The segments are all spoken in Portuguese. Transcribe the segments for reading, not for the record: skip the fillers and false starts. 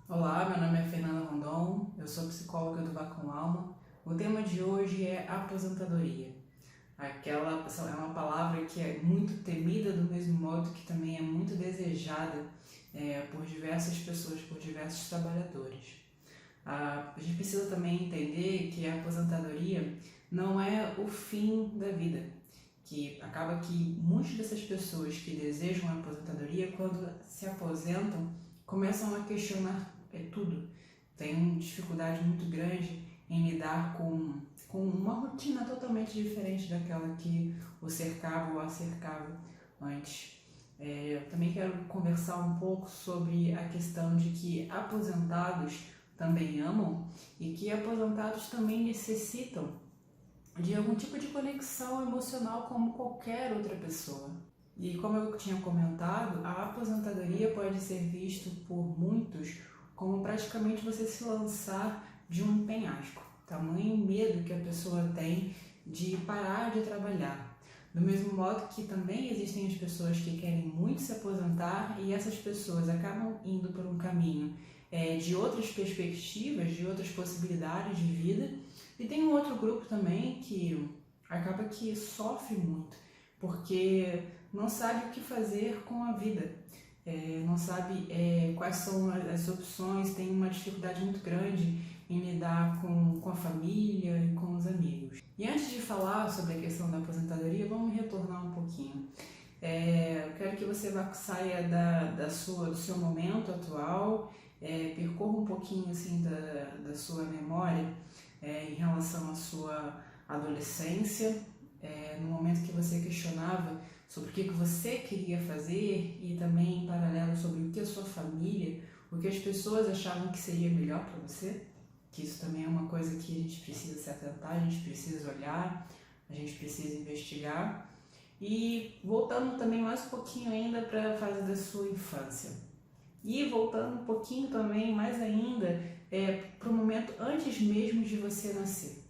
Olá, meu nome é Fernanda Rondon, eu sou psicóloga do Vá com Alma. O tema de hoje é aposentadoria. É uma palavra que é muito temida do mesmo modo que também é muito desejada por diversas pessoas, por diversos trabalhadores. A gente precisa também entender que a aposentadoria não é o fim da vida, que acaba que muitas dessas pessoas que desejam a aposentadoria, quando se aposentam, começam a questionar tudo. Tem uma dificuldade muito grande em lidar com uma rotina totalmente diferente daquela que o cercava ou a cercava antes. Eu também quero conversar um pouco sobre a questão de que aposentados também amam e que aposentados também necessitam de algum tipo de conexão emocional como qualquer outra pessoa. E como eu tinha comentado, a aposentadoria pode ser visto por muitos como praticamente você se lançar de um penhasco. Tamanho medo que a pessoa tem de parar de trabalhar. Do mesmo modo que também existem as pessoas que querem muito se aposentar e essas pessoas acabam indo por um caminho de outras perspectivas, de outras possibilidades de vida. E tem um outro grupo também que acaba que sofre muito, porque não sabe o que fazer com a vida, não sabe quais são as opções, tem uma dificuldade muito grande em lidar com a família e com os amigos. E antes de falar sobre a questão da aposentadoria, vamos retornar um pouquinho. Eu quero que você saia do seu momento atual, percorra um pouquinho assim da sua memória em relação à sua adolescência, no momento que você questionava sobre o que você queria fazer e também em paralelo sobre o que a sua família, o que as pessoas achavam que seria melhor para você, que isso também é uma coisa que a gente precisa se atentar, a gente precisa olhar, a gente precisa investigar. E voltando também mais um pouquinho ainda para a fase da sua infância. E voltando um pouquinho também, mais ainda, para o momento antes mesmo de você nascer.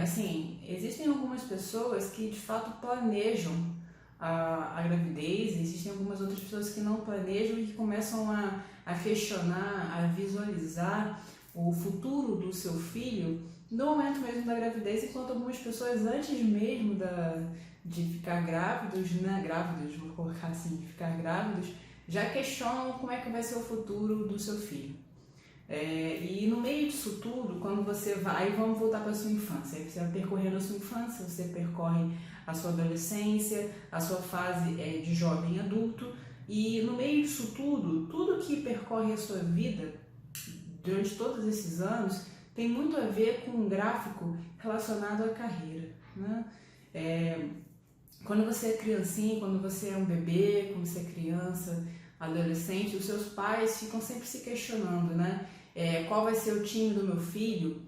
Assim, existem algumas pessoas que de fato planejam a gravidez, existem algumas outras pessoas que não planejam e que começam a questionar, a visualizar o futuro do seu filho no momento mesmo da gravidez, enquanto algumas pessoas antes mesmo de ficar grávidos, né, grávidos, vou colocar assim, de ficar grávidos, já questionam como é que vai ser o futuro do seu filho. E no meio disso tudo, quando você vai, vamos voltar para a sua infância, aí você vai percorrendo a sua infância, você percorre a sua adolescência, a sua fase de jovem adulto, e no meio disso tudo, tudo que percorre a sua vida durante todos esses anos tem muito a ver com um gráfico relacionado à carreira, né? Quando você é criancinha, quando você é um bebê, quando você é criança, adolescente, os seus pais ficam sempre se questionando, né? Qual vai ser o time do meu filho?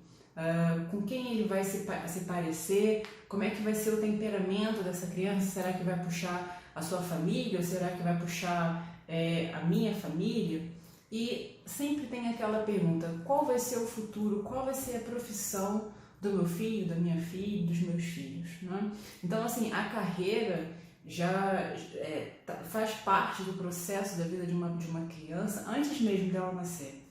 Com quem ele vai se parecer? Como é que vai ser o temperamento dessa criança? Será que vai puxar a sua família? Ou será que vai puxar a minha família? E sempre tem aquela pergunta, qual vai ser o futuro? Qual vai ser a profissão do meu filho, da minha filha, dos meus filhos, né? Então, assim, a carreira já faz parte do processo da vida de uma criança antes mesmo dela nascer.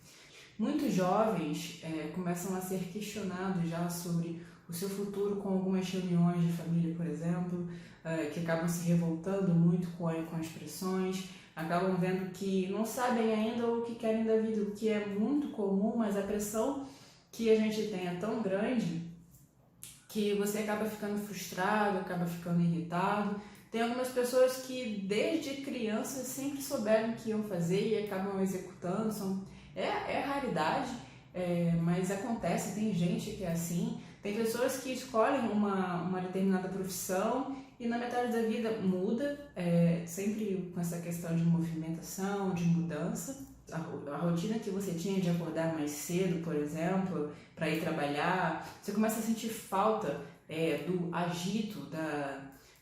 Muitos jovens começam a ser questionados já sobre o seu futuro com algumas reuniões de família, por exemplo, que acabam se revoltando muito com as pressões, acabam vendo que não sabem ainda o que querem da vida, o que é muito comum, mas a pressão que a gente tem é tão grande que você acaba ficando frustrado, acaba ficando irritado. Tem algumas pessoas que desde criança sempre souberam o que iam fazer e acabam executando. É raridade, mas acontece, tem gente que é assim. Tem pessoas que escolhem uma determinada profissão e na metade da vida muda, sempre com essa questão de movimentação, de mudança. A rotina que você tinha de acordar mais cedo, por exemplo, para ir trabalhar, você começa a sentir falta do agito,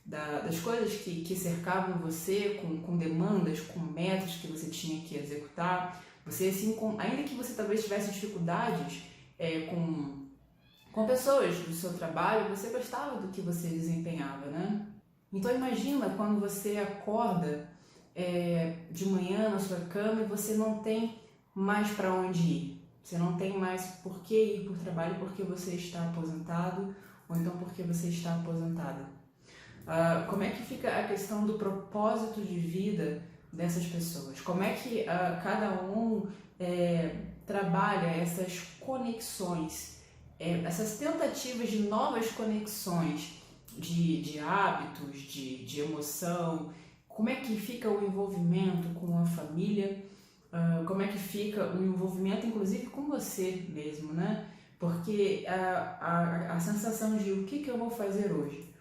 das coisas que cercavam você, com demandas, com metas que você tinha que executar. Você, assim, ainda que você talvez tivesse dificuldades com pessoas do seu trabalho, você gostava do que você desempenhava, né? Então imagina quando você acorda de manhã na sua cama e você não tem mais para onde ir. Você não tem mais por que ir por trabalho porque você está aposentado ou então porque você está aposentada. Como é que fica a questão do propósito de vida dessas pessoas? Como é que cada um trabalha essas conexões, essas tentativas de novas conexões de hábitos, de emoção? Como é que fica o envolvimento com a família? Como é que fica o envolvimento, inclusive, com você mesmo, né? Porque a sensação de o que eu vou fazer hoje,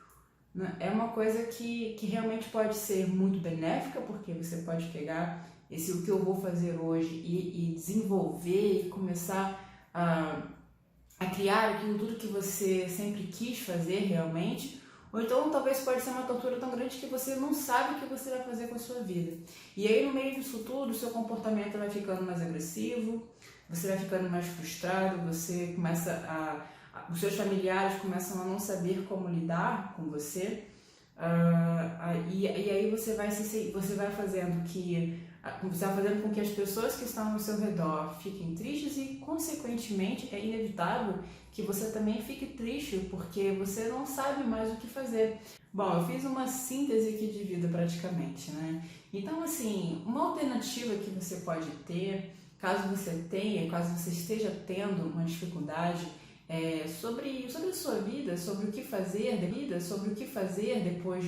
né, é uma coisa que realmente pode ser muito benéfica, porque você pode pegar esse o que eu vou fazer hoje e desenvolver e começar a criar aquilo tudo que você sempre quis fazer realmente. Ou então talvez pode ser uma tortura tão grande que você não sabe o que você vai fazer com a sua vida. E aí no meio disso tudo, o seu comportamento vai ficando mais agressivo, você vai ficando mais frustrado, você começa os seus familiares começam a não saber como lidar com você. E aí você vai fazendo com que as pessoas que estão ao seu redor fiquem tristes e, consequentemente, é inevitável que você também fique triste porque você não sabe mais o que fazer. Bom, eu fiz uma síntese aqui de vida praticamente, né? Então, assim, uma alternativa que você pode ter, caso você esteja tendo uma dificuldade sobre a sua vida, sobre o que fazer depois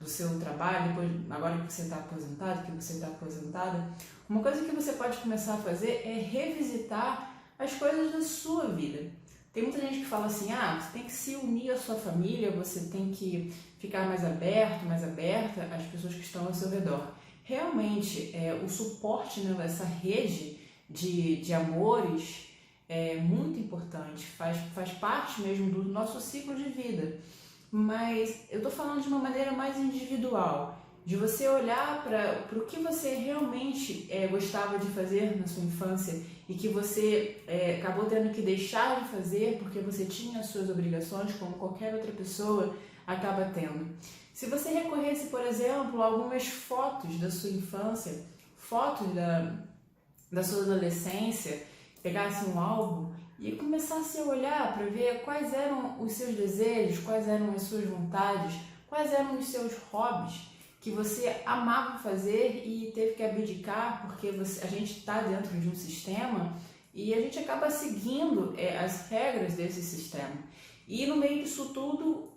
do seu trabalho, agora que você está aposentado, que você está aposentada, uma coisa que você pode começar a fazer é revisitar as coisas da sua vida. Tem muita gente que fala assim, você tem que se unir à sua família, você tem que ficar mais aberto, mais aberta às pessoas que estão ao seu redor. Realmente, o suporte, né, essa rede de amores é muito importante, faz parte mesmo do nosso ciclo de vida. Mas eu estou falando de uma maneira mais individual, de você olhar para o que você realmente gostava de fazer na sua infância e que você acabou tendo que deixar de fazer porque você tinha as suas obrigações, como qualquer outra pessoa acaba tendo. Se você recorresse, por exemplo, a algumas fotos da sua infância, fotos da sua adolescência, pegasse um álbum e começasse a olhar para ver quais eram os seus desejos, quais eram as suas vontades, quais eram os seus hobbies que você amava fazer e teve que abdicar porque a gente está dentro de um sistema e a gente acaba seguindo as regras desse sistema. E no meio disso tudo,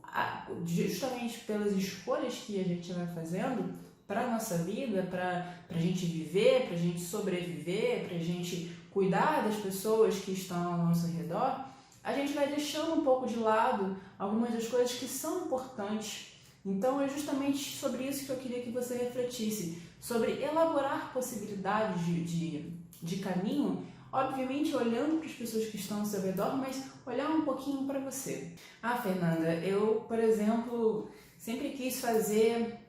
justamente pelas escolhas que a gente vai fazendo para a nossa vida, para a gente viver, para a gente sobreviver, para a gente cuidar das pessoas que estão ao nosso redor, a gente vai deixando um pouco de lado algumas das coisas que são importantes. Então é justamente sobre isso que eu queria que você refletisse, sobre elaborar possibilidades de caminho, obviamente olhando para as pessoas que estão ao seu redor, mas olhar um pouquinho para você. Fernanda, eu, por exemplo, sempre quis fazer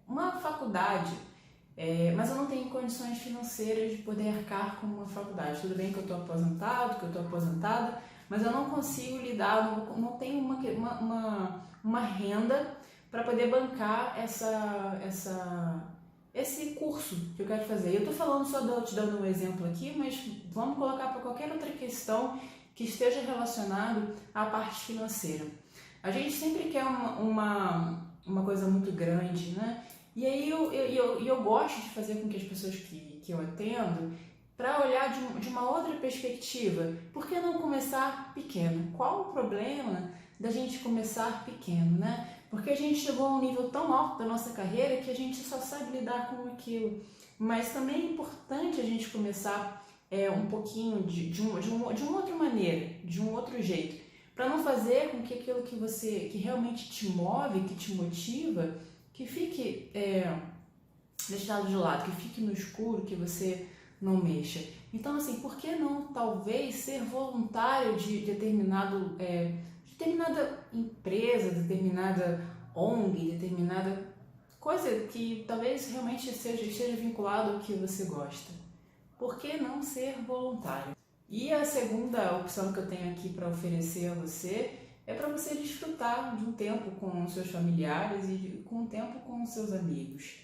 uma faculdade, mas eu não tenho condições financeiras de poder arcar com uma faculdade. Tudo bem que eu estou aposentado, que eu estou aposentada, mas eu não consigo lidar, não tenho uma renda para poder bancar esse curso que eu quero fazer. Eu estou falando só te dando um exemplo aqui, mas vamos colocar para qualquer outra questão que esteja relacionado à parte financeira. A gente sempre quer uma coisa muito grande, né? E aí eu gosto de fazer com que as pessoas que eu atendo para olhar de uma outra perspectiva. Por que não começar pequeno? Qual o problema da gente começar pequeno, né? Porque a gente chegou a um nível tão alto da nossa carreira que a gente só sabe lidar com aquilo. Mas também é importante a gente começar um pouquinho de uma outra maneira, de um outro jeito, para não fazer com que aquilo que realmente te move, que te motiva, que fique deixado de lado, que fique no escuro, que você não mexa. Então, assim, por que não talvez ser voluntário de determinada empresa, determinada ONG, determinada coisa que talvez realmente esteja vinculado ao que você gosta? Por que não ser voluntário? E a segunda opção que eu tenho aqui para oferecer a você é para você desfrutar de um tempo com os seus familiares e com um tempo com os seus amigos.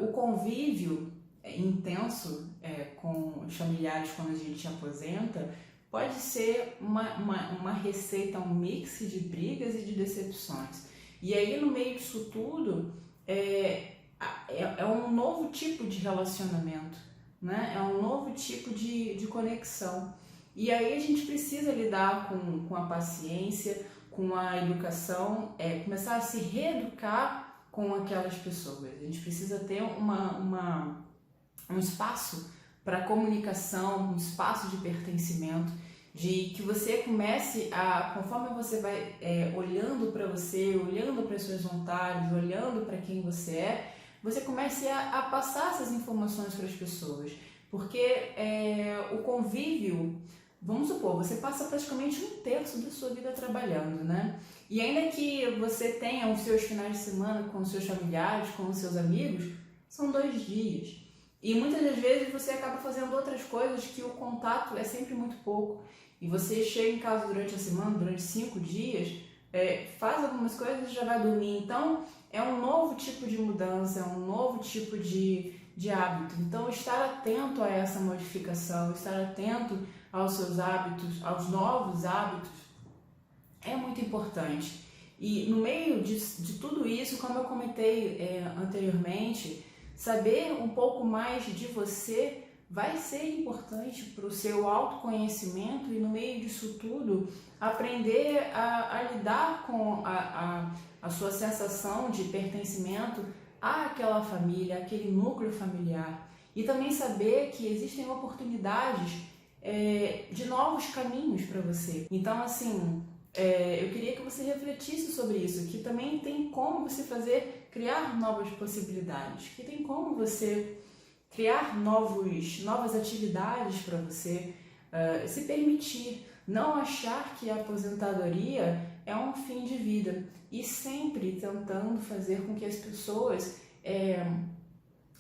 O convívio intenso com os familiares quando a gente aposenta, pode ser uma receita, um mix de brigas e de decepções. E aí, no meio disso tudo, é um novo tipo de relacionamento, né? É um novo tipo de conexão. E aí a gente precisa lidar com a paciência, com a educação, começar a se reeducar com aquelas pessoas. A gente precisa ter um espaço para comunicação, um espaço de pertencimento, de que você comece a, conforme você vai olhando para você, olhando para as suas vontades, olhando para quem você comece a passar essas informações para as pessoas. Porque o convívio, vamos supor, você passa praticamente 1/3 da sua vida trabalhando, né? E ainda que você tenha os seus finais de semana com os seus familiares, com os seus amigos, são 2 dias. E muitas das vezes você acaba fazendo outras coisas que o contato é sempre muito pouco. E você chega em casa durante a semana, durante 5 dias, faz algumas coisas e já vai dormir. Então, é um novo tipo de mudança, é um novo tipo de hábito. Então, estar atento a essa modificação, estar atento aos seus hábitos, aos novos hábitos, é muito importante. E no meio de tudo isso, como eu comentei anteriormente, saber um pouco mais de você vai ser importante para o seu autoconhecimento e no meio disso tudo aprender a lidar com a sua sensação de pertencimento àquela família, àquele núcleo familiar, e também saber que existem oportunidades de novos caminhos para você. Então, assim, eu queria que você refletisse sobre isso, que também tem como você criar novas possibilidades, que tem como você criar novas atividades para você, se permitir, não achar que a aposentadoria é um fim de vida, e sempre tentando fazer com que as pessoas,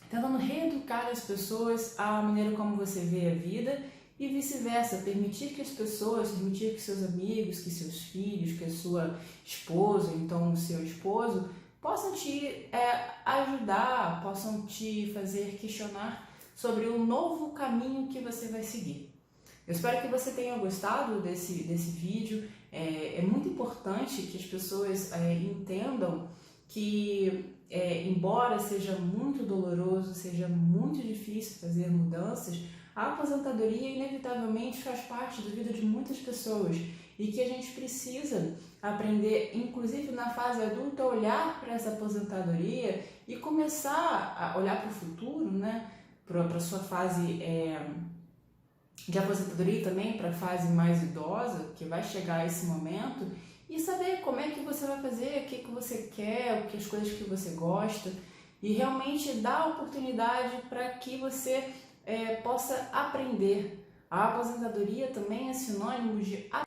tentando reeducar as pessoas à maneira como você vê a vida e vice-versa, permitir que as pessoas, permitir que seus amigos, que seus filhos, que a sua esposa, então o seu esposo, possam te ajudar, possam te fazer questionar sobre o novo caminho que você vai seguir. Eu espero que você tenha gostado desse vídeo. É muito importante que as pessoas entendam que, embora seja muito doloroso, seja muito difícil fazer mudanças, a aposentadoria inevitavelmente faz parte da vida de muitas pessoas e que a gente precisa aprender, inclusive na fase adulta, a olhar para essa aposentadoria e começar a olhar para o futuro, né? Para a sua fase de aposentadoria e também para a fase mais idosa, que vai chegar esse momento, e saber como é que você vai fazer, o que você quer, o que as coisas que você gosta, e realmente dar oportunidade para que você possa aprender. A aposentadoria também é sinônimo de